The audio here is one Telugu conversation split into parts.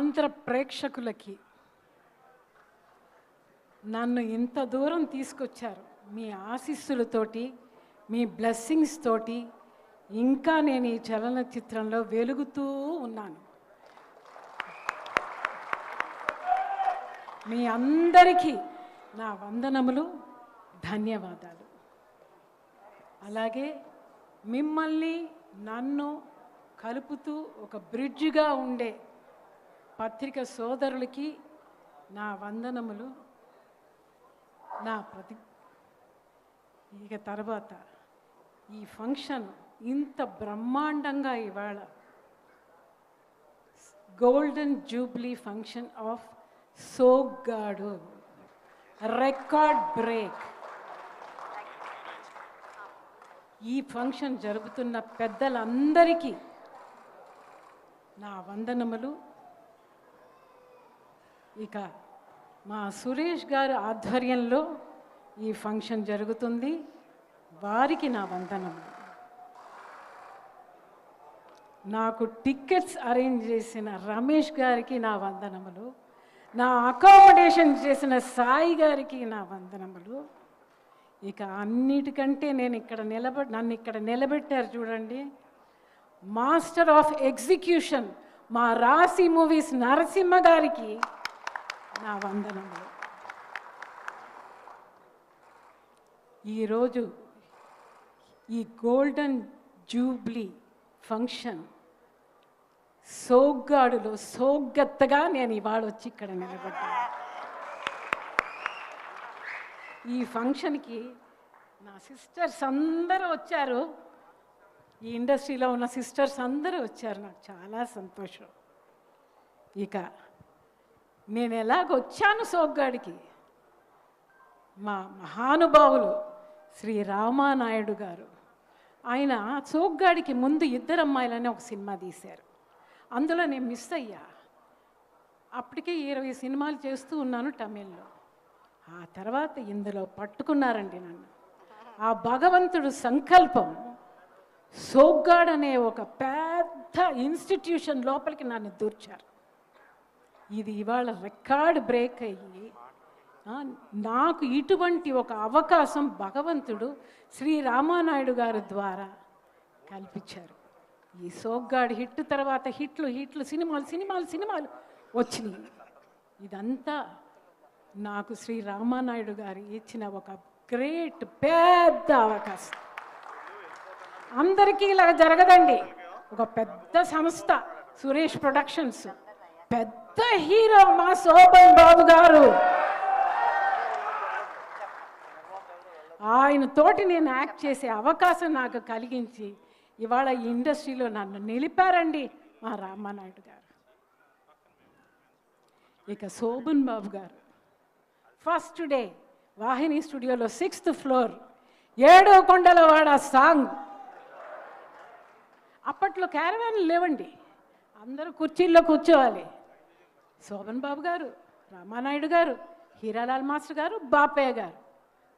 ఆంధ్ర ప్రేక్షకులకి నన్ను ఇంత దూరం తీసుకొచ్చారు. మీ ఆశీస్సులతోటి, మీ బ్లెస్సింగ్స్ తోటి ఇంకా నేను ఈ చలనచిత్రంలో వెలుగుతూ ఉన్నాను. మీ అందరికీ నా వందనములు, ధన్యవాదాలు. అలాగే మిమ్మల్ని నన్ను కలుపుతూ ఒక బ్రిడ్జిగా ఉండే పత్రిక సోదరులకి నా వందనములు. ఇక తర్వాత ఈ ఫంక్షన్ ఇంత బ్రహ్మాండంగా ఇవాళ golden jubilee function of Soggadu, record break. ఈ ఫంక్షన్ జరుపుతున్న పెద్దలందరికీ నా వందనములు. ఇక మా సురేష్ గారి ఆధ్వర్యంలో ఈ ఫంక్షన్ జరుగుతుంది, వారికి నా వందనములు. నాకు టికెట్స్ అరేంజ్ చేసిన రమేష్ గారికి నా వందనములు. నా అకామిడేషన్ చేసిన సాయి గారికి నా వందనములు. ఇక అన్నిటికంటే నన్ను ఇక్కడ నిలబెట్టారు చూడండి, మాస్టర్ ఆఫ్ ఎగ్జిక్యూషన్ మా రాశి మూవీస్ నరసింహ గారికి నా వందనములు. ఈరోజు ఈ గోల్డెన్ జూబ్లీ ఫంక్షన్ సోగ్గాడులో సోగ్గత్తగా నేను ఇవాళ వచ్చి ఇక్కడ నిలబడ్డాను. ఈ ఫంక్షన్కి నా సిస్టర్స్ అందరూ వచ్చారు, ఈ ఇండస్ట్రీలో ఉన్న సిస్టర్స్ అందరూ వచ్చారు. నాకు చాలా సంతోషం. ఇక నేను ఎలాగొచ్చాను సోగ్గాడికి, మా మహానుభావులు శ్రీ రామానాయుడు గారు, ఆయన సోగ్గాడికి ముందు ఇద్దరు అమ్మాయిలని ఒక సినిమా తీశారు. అందులో నేను మిస్ అయ్యా. అప్పటికే 20 సినిమాలు చేస్తూ ఉన్నాను తమిళ్లో. ఆ తర్వాత ఇందులో పట్టుకున్నారండి నన్ను. ఆ భగవంతుడు సంకల్పం, సోగ్గాడ్ అనే ఒక పెద్ద ఇన్స్టిట్యూషన్ లోపలికి నన్ను దూర్చారు. ఇది ఇవాళ రికార్డ్ బ్రేక్ అయ్యి నాకు ఇటువంటి ఒక అవకాశం భగవంతుడు శ్రీ రామానాయుడు గారి ద్వారా కల్పించారు. ఈ సోగ్గాడ్ హిట్ తర్వాత హిట్లు సినిమాలు వచ్చినాయి. ఇదంతా నాకు శ్రీ రామానాయుడు గారు ఇచ్చిన ఒక గ్రేట్ పెద్ద అవకాశం. అందరికీ ఇలా జరగదండి. ఒక పెద్ద సంస్థ సురేష్ ప్రొడక్షన్స్, పెద్ద హీరో మా శోభన్ బాబు గారు, ఆయన తోటి నేను యాక్ట్ చేసే అవకాశం నాకు కలిగించి ఇవాళ ఈ ఇండస్ట్రీలో నన్ను నిలిపారండి మా రామానాయుడు గారు. ఇక శోభన్ బాబు గారు ఫస్ట్ డే వాహిని స్టూడియోలో 6th ఫ్లోర్ 7 కొండలవాడ సాంగ్. అప్పట్లో క్యారవాన్లు లేవండి, అందరూ కుర్చీల్లో కూర్చోవాలి. శోభన్ బాబు గారు, రామానాయుడు గారు, హీరాలాల్ మాస్టర్ గారు, బాపయ్య గారు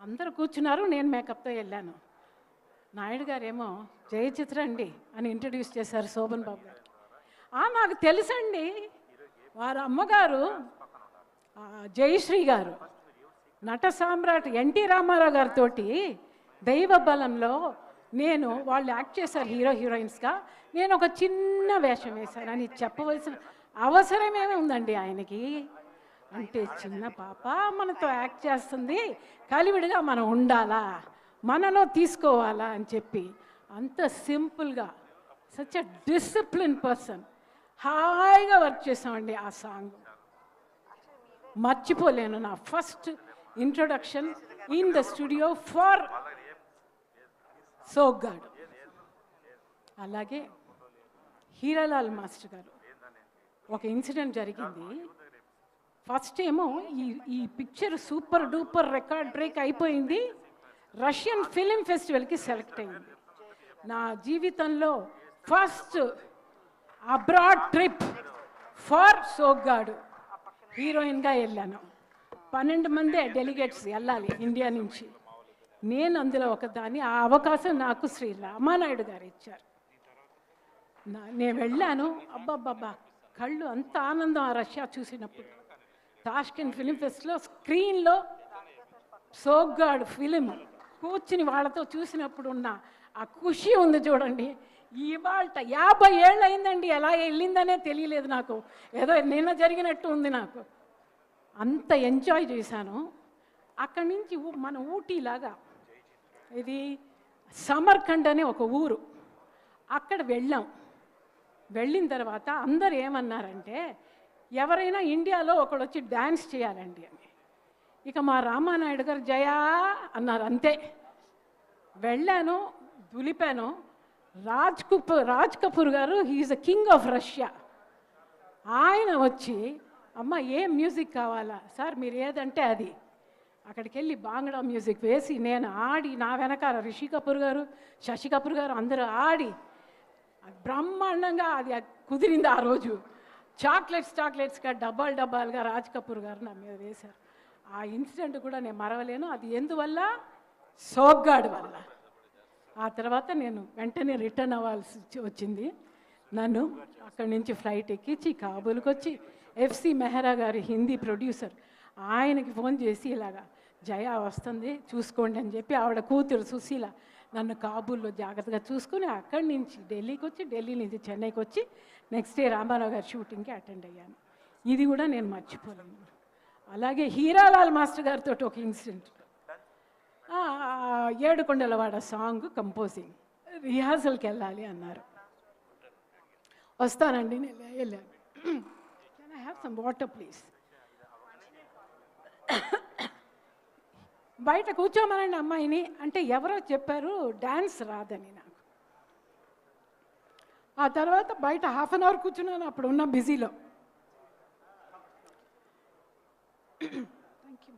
అందరూ కూర్చున్నారు. నేను మేకప్తో వెళ్ళాను. నాయుడు గారేమో జయచిత్ర అండి అని ఇంట్రడ్యూస్ చేశారు శోభన్ బాబు గారు. నాకు తెలుసండి, వారి అమ్మగారు జయశ్రీ గారు నట సామ్రాట్ ఎన్టీ రామారావు గారితో దైవ బలంలో వాళ్ళు యాక్ట్ చేశారు హీరోయిన్స్గా. నేను ఒక చిన్న వేషం వేశాను అని చెప్పవలసిన అవసరమేమి ఉందండి ఆయనకి. అంటే చిన్న పాప మనతో యాక్ట్ చేస్తుంది, కలివిడిగా మనం ఉండాలా, మనలో తీసుకోవాలా అని చెప్పి అంత సింపుల్గా సచ్ అ డిసిప్లిన్ పర్సన్ హాయిగా వర్క్ చేసామండి. ఆ సాంగ్ మర్చిపోలేను. నా first introduction in the studio for Soggad. అలాగే హీరాలాల్ మాస్టర్ గారు ఒక ఇన్సిడెంట్ జరిగింది. ఫస్ట్ ఏమో ఈ picture super duper record break అయిపోయింది, రష్యన్ ఫిలిం ఫెస్టివల్కి సెలెక్ట్ అయింది. నా జీవితంలో ఫస్ట్ అబ్రాడ్ ట్రిప్ ఫర్ సోగ్గాడు హీరోయిన్గా వెళ్ళాను. 12 మంది డెలిగేట్స్ వెళ్ళాలి ఇండియా నుంచి. నేను అందులో ఒకదాన్ని. ఆ అవకాశం నాకు శ్రీ రామానాయుడు గారు ఇచ్చారు. నేను వెళ్ళాను. అబ్బాబ్బా కళ్ళు అంత ఆనందం ఆ రష్యా చూసినప్పుడు. తాష్కెంట్ ఫిలిం ఫెస్ట్లో స్క్రీన్లో సోగ్గాడు ఫిలిం కూర్చుని వాళ్ళతో చూసినప్పుడు ఉన్న ఆ ఖుషి ఉంది చూడండి. ఇవాళ 50 ఏళ్ళు అయిందండి, ఎలా వెళ్ళిందనే తెలియలేదు నాకు. ఏదో నిన్న జరిగినట్టు ఉంది నాకు. అంత ఎంజాయ్ చేశాను. అక్కడి నుంచి మన ఊటీలాగా ఇది సమర్కండ్ అనే ఒక ఊరు, అక్కడ వెళ్ళిన తర్వాత అందరు ఏమన్నారంటే ఎవరైనా ఇండియాలో ఒకడు వచ్చి డ్యాన్స్ చేయాలండి అని. ఇక మా రామానాయుడు గారు జయా అన్నారు, అంతే. వెళ్ళాను, దులిపాను. రాజ్ కపూర్ గారు, he is the king of Russia. ఆయన వచ్చి అమ్మ ఏం మ్యూజిక్ కావాలా సార్, మీరు ఏదంటే అది. అక్కడికి వెళ్ళి బాంగ్డా మ్యూజిక్ వేసి నేను ఆడి, నా వెనకాల రిషి కపూర్ గారు, శశి కపూర్ గారు అందరూ ఆడి బ్రహ్మాండంగా అది కుదిరింది. ఆ రోజు చాక్లెట్స్గా డబ్బాలుగా రాజ్ కపూర్ గారు నా మీద వేశారు. ఆ ఇన్సిడెంట్ కూడా నేను మరవలేను. అది ఎందువల్ల? సోగ్గాడు వల్ల. ఆ తర్వాత నేను వెంటనే రిటర్న్ అవ్వాల్సి వచ్చింది. నన్ను అక్కడి నుంచి ఫ్లైట్ ఎక్కించి కాబూల్కి వచ్చి ఎఫ్సి మెహ్రా గారి హిందీ ప్రొడ్యూసర్, ఆయనకి ఫోన్ చేసి ఇలాగా జయ వస్తుంది చూసుకోండి అని చెప్పి ఆవిడ కూతురు సుశీల నన్ను కాబూల్లో జాగ్రత్తగా చూసుకుని అక్కడి నుంచి ఢిల్లీకి వచ్చి, ఢిల్లీ నుంచి చెన్నైకి వచ్చి నెక్స్ట్ డే రామారావు గారి షూటింగ్కి అటెండ్ అయ్యాను. ఇది కూడా నేను మర్చిపోలేను. అలాగే హీరాలాల్ మాస్టర్ గారితో ఒక ఇన్సిడెంట్, ఏడుకొండలవాడ సాంగ్ కంపోజింగ్ రిహార్సల్కి వెళ్ళాలి అన్నారు. వస్తానండి, నేను వెళ్ళాను. Can I have some water please? బయట కూర్చోమనండి అమ్మాయిని అంటే ఎవరో చెప్పారు డ్యాన్స్ రాదని నాకు. ఆ తర్వాత బయట హాఫ్ అన్ అవర్ కూర్చున్నాను, అప్పుడు ఉన్న బిజీలో. Thank you.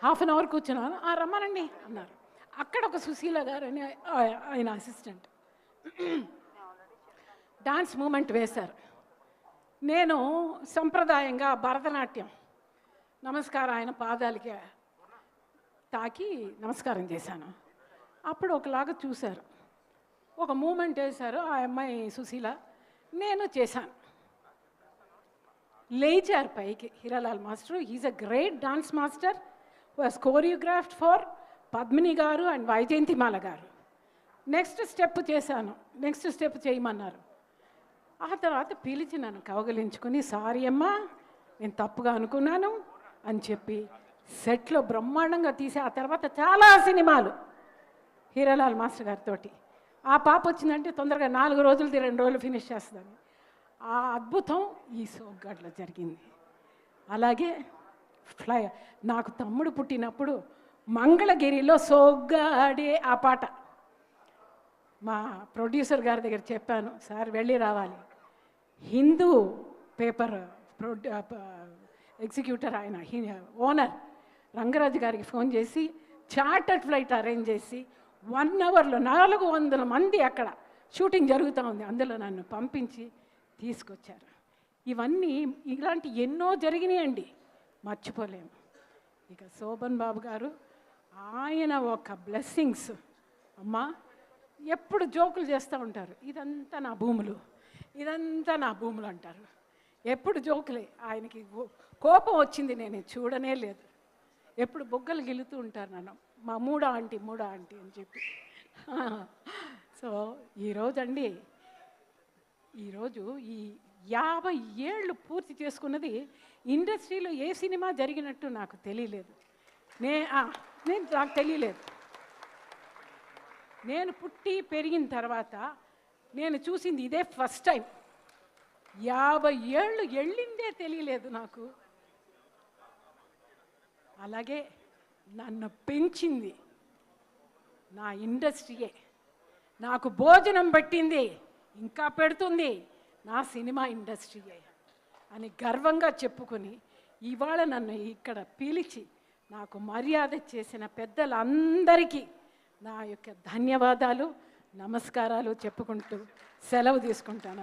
Half an hour కూర్చున్నాను, రమ్మనండి అన్నారు. అక్కడ ఒక సుశీల గారు అని ఆయన అసిస్టెంట్ డాన్స్ మూమెంట్ వేశారు. నేను సంప్రదాయంగా భరతనాట్యం నమస్కారం ఆయన పాదాలకి తాకి నమస్కారం చేశాను. అప్పుడు ఒకలాగా చూశారు, ఒక మూమెంట్ వేశారు ఆ అమ్మాయి సుశీల, నేను చేశాను. లేచారు పైకి Hiralal master. He is a great dance master was choreographed for Padmini గారు అండ్ వైజయంతిమాల గారు. నెక్స్ట్ స్టెప్ చేశాను, నెక్స్ట్ స్టెప్ చేయమన్నారు. ఆ తర్వాత పిలిచి నన్ను కవగలించుకుని సారీ అమ్మా నేను తప్పుగా అనుకున్నాను అని చెప్పి సెట్లో బ్రహ్మాండంగా తీసి ఆ తర్వాత చాలా సినిమాలు హీరాలాల్ మాస్టర్ గారితో. ఆ పాప వచ్చిందంటే తొందరగా 4 రోజులది 2 రోజులు ఫినిష్ చేస్తుందని. ఆ అద్భుతం ఈ సోగ్గాడ్లో జరిగింది. అలాగే నాకు తమ్ముడు పుట్టినప్పుడు మంగళగిరిలో సోగ్గాడే ఆ పాట మా ప్రొడ్యూసర్ గారి దగ్గర చెప్పాను, సార్ వెళ్ళి రావాలి. హిందూ పేపర్ ఎగ్జిక్యూటర్ ఆయన ఓనర్ రంగరాజు గారికి ఫోన్ చేసి చార్టర్డ్ ఫ్లైట్ అరేంజ్ చేసి 1 అవర్లో 400 మంది అక్కడ షూటింగ్ జరుగుతూ ఉంది, అందులో నన్ను పంపించి తీసుకొచ్చారు. ఇవన్నీ ఇలాంటి ఎన్నో జరిగినాయండి, మర్చిపోలేము. ఇక శోభన్ బాబు గారు, ఆయన ఒక బ్లెస్సింగ్స్. అమ్మా ఎప్పుడు జోకులు చేస్తూ ఉంటారు, ఇదంతా నా భూములు, ఇదంతా నా భూములు అంటారు. ఎప్పుడు జోకులే. ఆయనకి కోపం వచ్చింది నేను చూడనే లేదు. ఎప్పుడు బొగ్గలు గిలుతూ ఉంటారు నన్ను, మా మూడా ఆంటీ అని చెప్పి. సో ఈరోజు ఈ 50 ఏళ్ళు పూర్తి చేసుకున్నది ఇండస్ట్రీలో ఏ సినిమా జరిగినట్టు నాకు తెలియలేదు. నాకు తెలియలేదు. నేను పుట్టి పెరిగిన తర్వాత నేను చూసింది ఇదే ఫస్ట్ టైం. 50 ఏళ్ళు వెళ్ళిందే తెలియలేదు నాకు. అలాగే నన్ను పెంచింది నా ఇండస్ట్రీయే, నాకు భోజనం పెట్టింది ఇంకా పెడుతుంది నా సినిమా ఇండస్ట్రీయే అని గర్వంగా చెప్పుకొని ఇవాళ నన్ను ఇక్కడ పిలిచి నాకు మర్యాద చేసిన పెద్దలందరికీ నా యొక్క ధన్యవాదాలు, నమస్కారాలు చెప్పుకుంటూ సెలవు తీసుకుంటాను.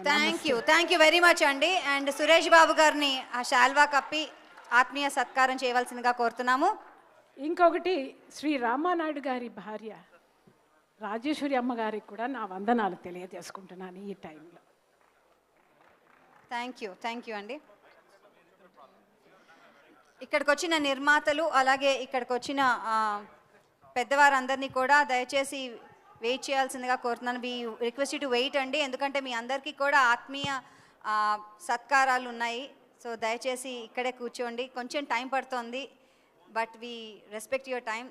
థ్యాంక్ యూ వెరీ మచ్ అండి. అండ్ సురేష్ బాబు గారిని ఆ శాల్వా కప్పి ఆత్మీయ సత్కారం చేయవలసిందిగా కోరుతున్నాము. ఇంకొకటి, శ్రీ రామానాయుడు గారి భార్య రాజేశ్వరి అమ్మగారికి కూడా నా వందనాలు తెలియజేసుకుంటున్నాను ఈ టైంలో. థ్యాంక్ యూ అండి. ఇక్కడికి వచ్చిన నిర్మాతలు అలాగే ఇక్కడికి వచ్చిన పెద్దవారందరినీ కూడా దయచేసి వెయిట్ చేయాల్సిందిగా కోరుతున్నాను. వి రిక్వెస్ట్ టు వెయిట్ అండి, ఎందుకంటే మీ అందరికీ కూడా ఆత్మీయ సత్కారాలు ఉన్నాయి. సో దయచేసి ఇక్కడే కూర్చోండి, కొంచెం టైం పడుతోంది, but we respect your time.